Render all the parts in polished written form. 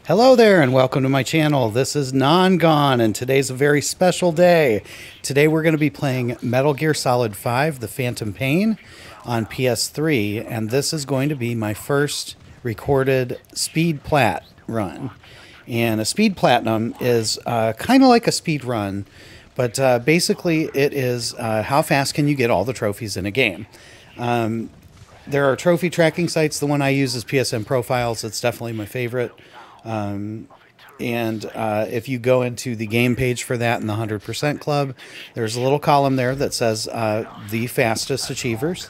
Hello there and welcome to my channel. This is Non-Gone and today's a very special day. Today we're going to be playing Metal Gear Solid 5, The Phantom Pain on PS3, and this is going to be my first recorded speed plat run. And a speed platinum is kind of like a speed run, but basically it is how fast can you get all the trophies in a game. There are trophy tracking sites. The one I use is PSN Profiles. It's definitely my favorite. If you go into the game page for that in the 100% Club, there's a little column there that says the fastest achievers,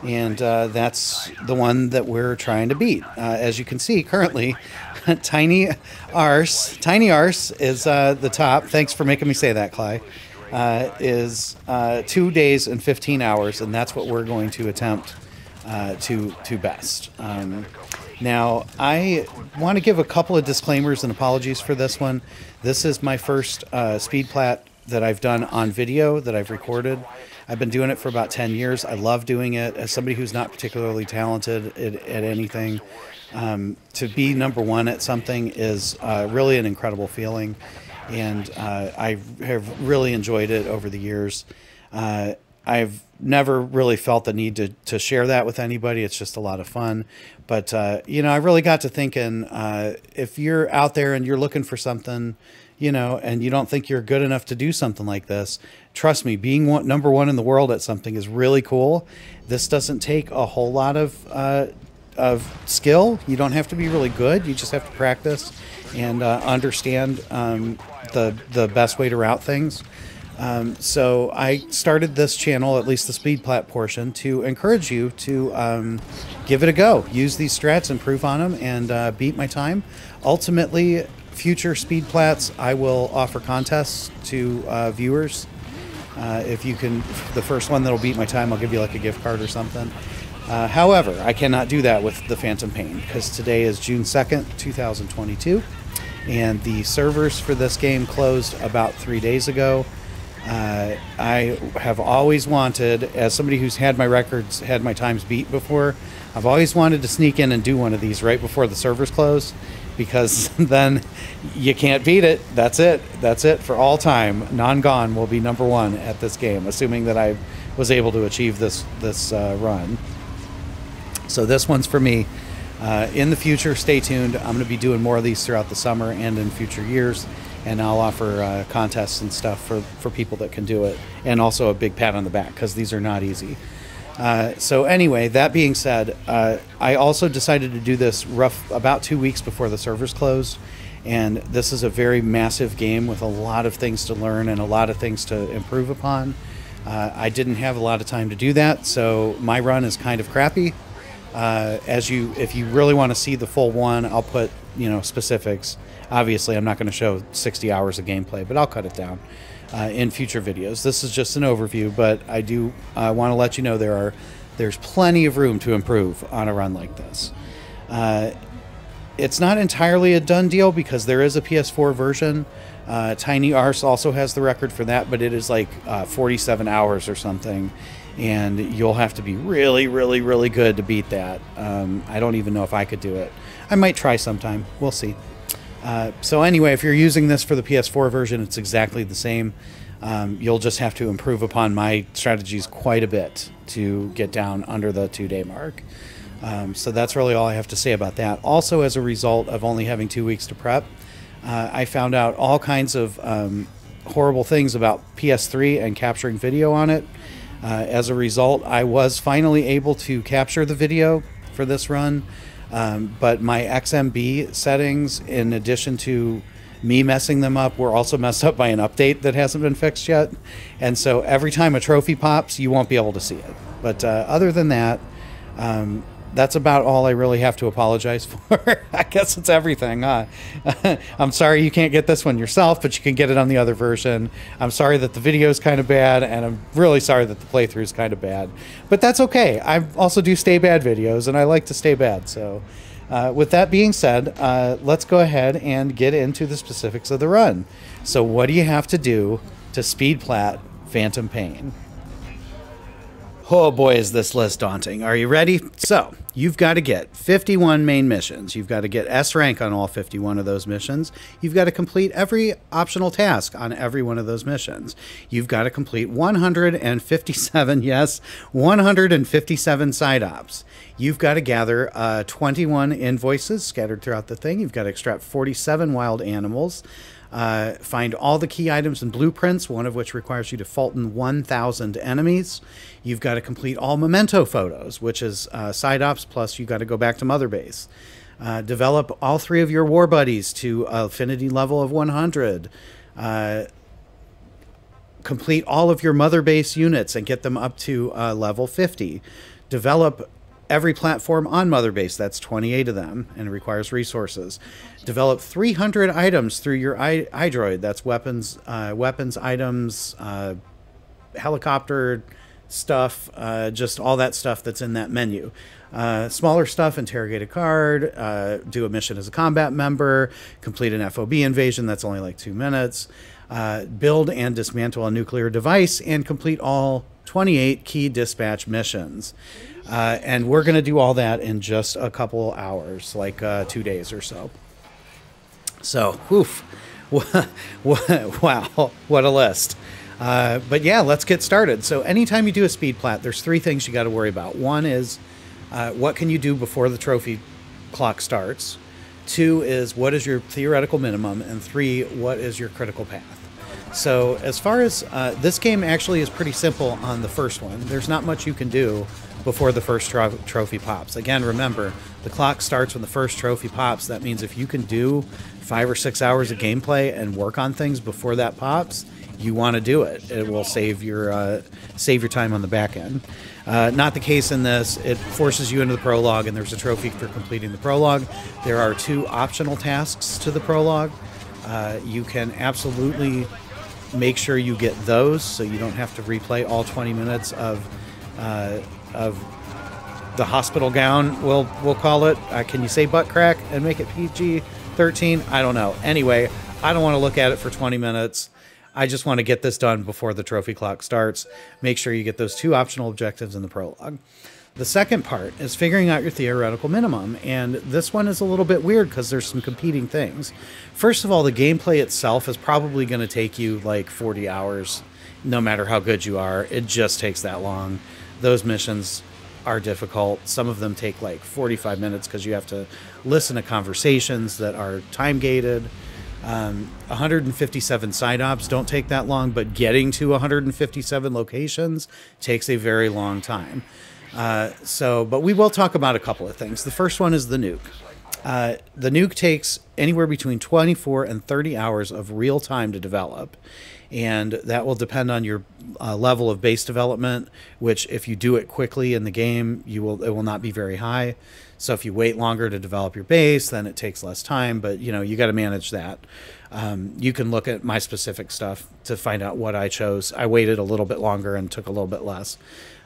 and that's the one that we're trying to beat. As you can see, currently, Tiny Arse is the top. Thanks for making me say that, Cly. Is 2 days and 15 hours, and that's what we're going to attempt to best. Now, I want to give a couple of disclaimers and apologies for this one. This is my first speed plat that I've done on video, that I've recorded. I've been doing it for about 10 years. I love doing it. As somebody who's not particularly talented at anything, to be number one at something is really an incredible feeling. And I have really enjoyed it over the years. I've never really felt the need to share that with anybody. It's just a lot of fun. But, you know, I really got to thinking, if you're out there and you're looking for something, you know, and you don't think you're good enough to do something like this, trust me, being number one in the world at something is really cool. This doesn't take a whole lot of skill. You don't have to be really good. You just have to practice and understand the best way to route things. So I started this channel, at least the speed plat portion, to encourage you to give it a go. Use these strats, improve on them, and beat my time. Ultimately, future speed plats, I will offer contests to viewers. If you can, the first one that'll beat my time, I'll give you like a gift card or something. However, I cannot do that with the Phantom Pain, because today is June 2nd, 2022, and the servers for this game closed about 3 days ago. I have always wanted, as somebody who's had my records, had my times beat before, I've always wanted to sneak in and do one of these right before the servers close, because then you can't beat it. That's it. That's it for all time. Non-Gone will be number one at this game, assuming that I was able to achieve this run. So this one's for me. In the future, stay tuned. I'm going to be doing more of these throughout the summer and in future years. And I'll offer contests and stuff for people that can do it. And also a big pat on the back, because these are not easy. So anyway, that being said, I also decided to do this about 2 weeks before the servers closed. And this is a very massive game with a lot of things to learn and a lot of things to improve upon. I didn't have a lot of time to do that, so my run is kind of crappy. If you really want to see the full one, I'll put, you know, specifics. Obviously, I'm not going to show 60 hours of gameplay, but I'll cut it down in future videos. This is just an overview, but I do want to let you know there's plenty of room to improve on a run like this. It's not entirely a done deal, because there is a PS4 version. Tiny Arse also has the record for that, but it is like 47 hours or something. And you'll have to be really, really, really good to beat that. I don't even know if I could do it. I might try sometime. We'll see. So anyway, if you're using this for the PS4 version, it's exactly the same. You'll just have to improve upon my strategies quite a bit to get down under the 2-day mark. So that's really all I have to say about that. Also, as a result of only having 2 weeks to prep, I found out all kinds of horrible things about PS3 and capturing video on it. As a result, I was finally able to capture the video for this run, but my XMB settings, in addition to me messing them up, were also messed up by an update that hasn't been fixed yet. And so every time a trophy pops, you won't be able to see it. But other than that, that's about all I really have to apologize for. I guess it's everything. I'm sorry you can't get this one yourself, but you can get it on the other version. I'm sorry that the video is kind of bad, and I'm really sorry that the playthrough is kind of bad. But that's okay. I also do stay bad videos, and I like to stay bad. So with that being said, let's go ahead and get into the specifics of the run. So what do you have to do to speed plat Phantom Pain? Oh boy, is this list daunting. Are you ready? So, you've got to get 51 main missions. You've got to get S rank on all 51 of those missions. You've got to complete every optional task on every one of those missions. You've got to complete 157, yes, 157 side ops. You've got to gather 21 invoices scattered throughout the thing. You've got to extract 47 wild animals. Find all the key items and blueprints, one of which requires you to Fulton 1,000 enemies. You've got to complete all memento photos, which is side ops, plus you got to go back to Mother Base. Develop all 3 of your war buddies to affinity level of 100. Complete all of your Mother Base units and get them up to level 50. Develop every platform on Mother Base, that's 28 of them, and it requires resources. Develop 300 items through your iDroid, that's weapons, items, helicopter stuff, just all that stuff that's in that menu. Smaller stuff, interrogate a card, do a mission as a combat member, complete an FOB invasion, that's only like 2 minutes, build and dismantle a nuclear device, and complete all 28 key dispatch missions. And we're going to do all that in just a couple hours, like 2 days or so. So, oof. Wow, what a list. But yeah, let's get started. So anytime you do a speed plat, there's 3 things you got to worry about. One is what can you do before the trophy clock starts? 2 is what is your theoretical minimum? And 3, what is your critical path? So as far as this game actually is pretty simple on the first one. There's not much you can do before the first trophy pops. Again, remember, the clock starts when the first trophy pops. That means if you can do 5 or 6 hours of gameplay and work on things before that pops, you want to do it. It will save your time on the back end. Not the case in this. It forces you into the prologue, and there's a trophy for completing the prologue. There are 2 optional tasks to the prologue. You can absolutely make sure you get those so you don't have to replay all 20 minutes of the hospital gown, we'll call it. Can you say butt crack and make it PG-13? I don't know. Anyway, I don't want to look at it for 20 minutes. I just want to get this done before the trophy clock starts. Make sure you get those 2 optional objectives in the prologue. The second part is figuring out your theoretical minimum, and this one is a little bit weird because there's some competing things. First of all, the gameplay itself is probably going to take you like 40 hours, no matter how good you are. It just takes that long. Those missions are difficult. Some of them take like 45 minutes because you have to listen to conversations that are time-gated. 157 side ops don't take that long, but getting to 157 locations takes a very long time. But we will talk about a couple of things. The first one is the nuke. The nuke takes anywhere between 24 and 30 hours of real time to develop. And that will depend on your level of base development, which if you do it quickly in the game, it will not be very high. So if you wait longer to develop your base, then it takes less time, but you got to manage that. You can look at my specific stuff to find out what I chose. I waited a little bit longer and took a little bit less.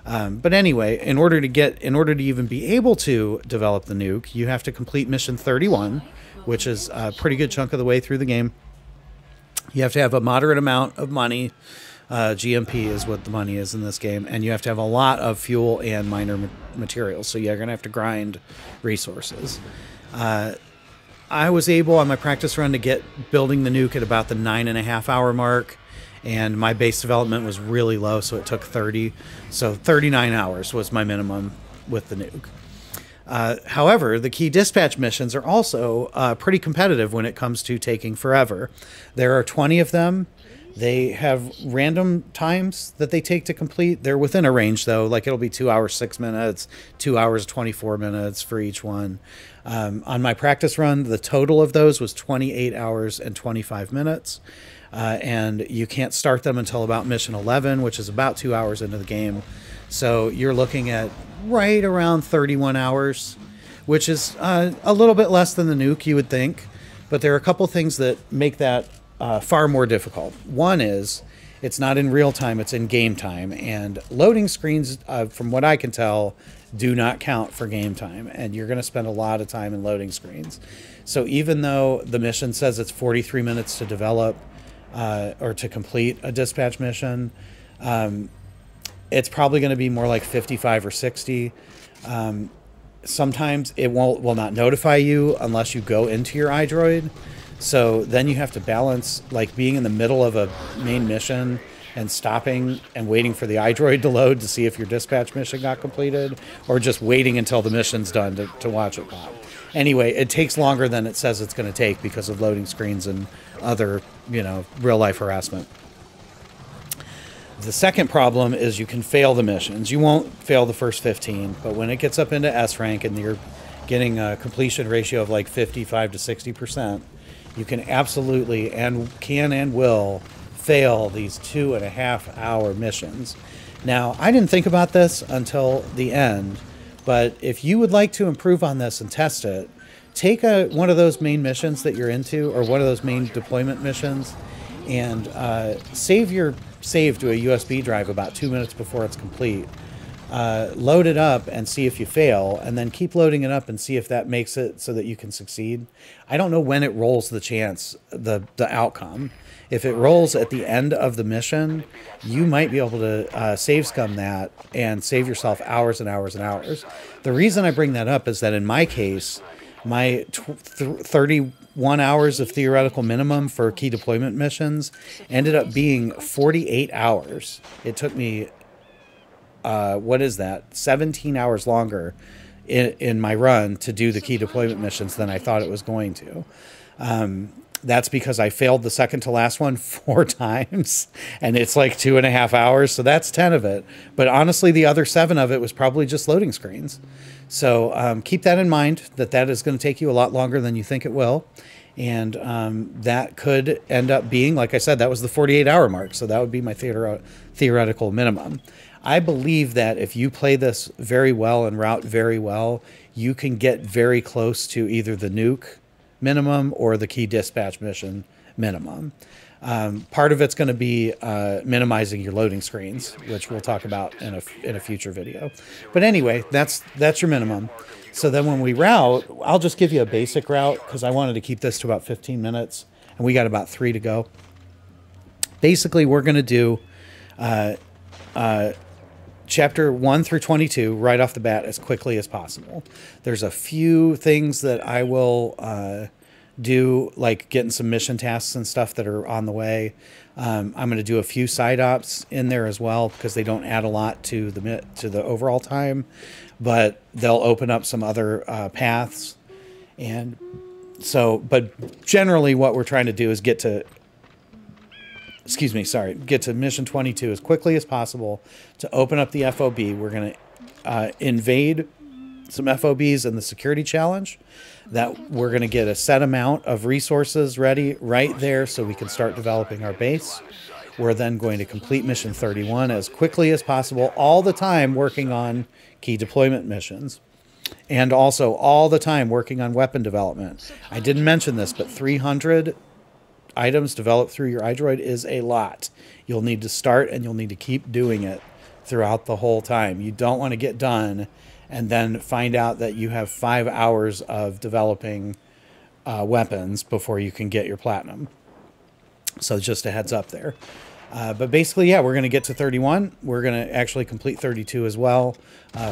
But anyway, in order to even be able to develop the nuke, you have to complete mission 31, which is a pretty good chunk of the way through the game. You have to have a moderate amount of money. GMP is what the money is in this game. And you have to have a lot of fuel and minor materials. So you're going to have to grind resources. I was able on my practice run to get building the nuke at about the 9.5 hour mark. And my base development was really low, so it took 30. So 39 hours was my minimum with the nuke. However, the key dispatch missions are also pretty competitive when it comes to taking forever. There are 20 of them. They have random times that they take to complete. They're within a range, though. Like it'll be 2 hours, 6 minutes, 2 hours, 24 minutes for each one. On my practice run, the total of those was 28 hours and 25 minutes. And you can't start them until about mission 11, which is about 2 hours into the game. So you're looking at right around 31 hours, which is a little bit less than the nuke, you would think. But there are a couple things that make that far more difficult. One is it's not in real time, it's in game time. And loading screens, from what I can tell, do not count for game time. And you're going to spend a lot of time in loading screens. So even though the mission says it's 43 minutes to develop or to complete a dispatch mission, it's probably going to be more like 55 or 60. Sometimes it will not notify you unless you go into your iDroid. So then you have to balance like being in the middle of a main mission and stopping and waiting for the iDroid to load to see if your dispatch mission got completed, or just waiting until the mission's done to watch it pop. Anyway, it takes longer than it says it's going to take because of loading screens and other, real life harassment. The second problem is you can fail the missions. You won't fail the first 15, but when it gets up into S rank and you're getting a completion ratio of like 55 to 60%, you can absolutely and will fail these 2.5 hour missions. Now, I didn't think about this until the end, but if you would like to improve on this and test it, take one of those main missions that you're into, or one of those main deployment missions, and save to a USB drive about 2 minutes before it's complete. Load it up and see if you fail, and then keep loading it up and see if that makes it so that you can succeed. I don't know when it rolls the outcome. If it rolls at the end of the mission, you might be able to save scum that and save yourself hours and hours and hours. The reason I bring that up is that in my case, my 31 hours of theoretical minimum for key deployment missions ended up being 48 hours. It took me, 17 hours longer in my run to do the key deployment missions than I thought it was going to. That's because I failed the second to last one 4 times, and it's like 2.5 hours. So that's 10 of it. But honestly, the other 7 of it was probably just loading screens. So keep that in mind, that is going to take you a lot longer than you think it will. And that could end up being, like I said, that was the 48-hour mark. So that would be my theoretical minimum. I believe that if you play this very well and route very well, you can get very close to either the nuke minimum or the key dispatch mission minimum. Part of it's going to be minimizing your loading screens, which we'll talk about in a future video. But anyway, that's your minimum. So then when we route, I'll just give you a basic route because I wanted to keep this to about 15 minutes, and we got about 3 to go. Basically, we're going to do chapter 1 through 22 right off the bat as quickly as possible. There's a few things that I will do, like getting some mission tasks and stuff that are on the way. I'm going to do a few side ops in there as well because they don't add a lot to the overall time, but they'll open up some other paths. And so, but generally what we're trying to do is get to mission 22 as quickly as possible to open up the FOB. We're going to invade some FOBs in the security challenge. That we're going to get a set amount of resources ready right there so we can start developing our base. We're then going to complete mission 31 as quickly as possible, all the time working on key deployment missions. And also all the time working on weapon development. I didn't mention this, but 300 items developed through your iDroid is a lot. You'll need to start and you'll need to keep doing it throughout the whole time. You don't want to get done and then find out that you have 5 hours of developing weapons before you can get your platinum. So just a heads up there. But basically, yeah, we're going to get to 31. We're going to actually complete 32 as well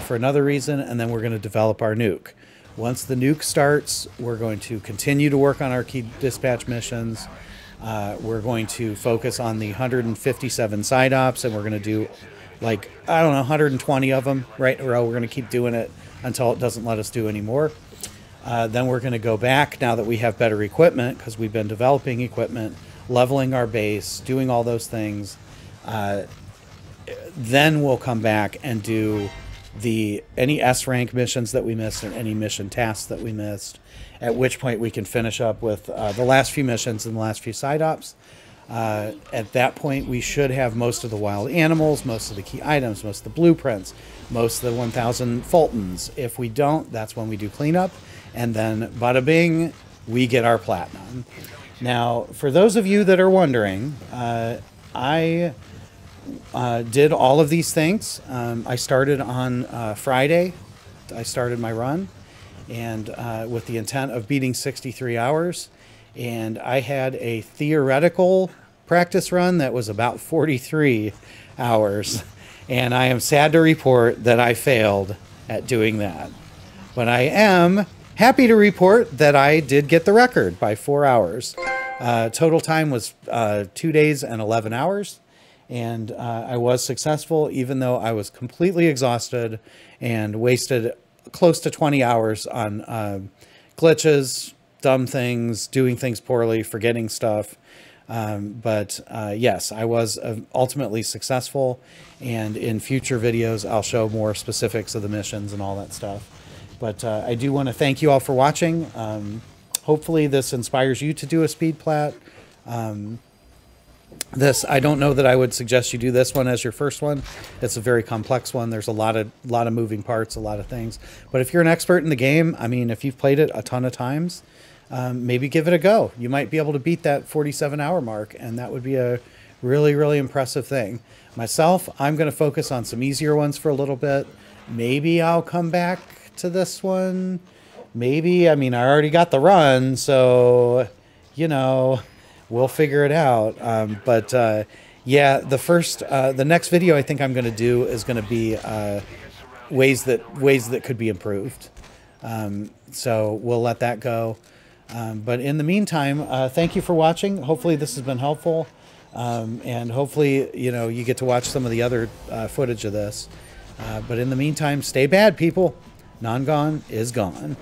for another reason, and then we're going to develop our nuke. Once the nuke starts, we're going to continue to work on our key dispatch missions. We're going to focus on the 157 side ops, and we're going to do, like, I don't know, 120 of them right in a row. We're going to keep doing it until it doesn't let us do any more. Then we're going to go back, now that we have better equipment, because we've been developing equipment, leveling our base, doing all those things. Then we'll come back and do any S rank missions that we missed and any mission tasks that we missed, at which point we can finish up with the last few missions and the last few side ops. At that point, we should have most of the wild animals, most of the key items, most of the blueprints, most of the 1,000 Fultons. If we don't, that's when we do cleanup, and then bada bing, we get our platinum. Now, for those of you that are wondering, I did all of these things. I started on Friday. I started my run, and with the intent of beating 63 hours. And I had a theoretical practice run that was about 43 hours. And I am sad to report that I failed at doing that. But I am happy to report that I did get the record by 4 hours. Total time was 2 days and 11 hours. And I was successful, even though I was completely exhausted and wasted close to 20 hours on glitches, dumb things, doing things poorly, forgetting stuff. But yes, I was ultimately successful. And in future videos, I'll show more specifics of the missions and all that stuff. But I do want to thank you all for watching. Hopefully this inspires you to do a speed plat. I don't know that I would suggest you do this one as your first one. It's a very complex one. There's a lot of moving parts, a lot of things. But if you're an expert in the game, I mean, if you've played it a ton of times, maybe give it a go. You might be able to beat that 47-hour mark, and that would be a really, really impressive thing. Myself, I'm going to focus on some easier ones for a little bit. Maybe I'll come back to this one. Maybe. I mean, I already got the run, so, you know, we'll figure it out. Yeah, the next video I think I'm going to do is going to be ways that could be improved. So we'll let that go. But in the meantime, thank you for watching. Hopefully this has been helpful. And hopefully, you know, you get to watch some of the other footage of this. But in the meantime, stay bad, people. Non-gone is gone.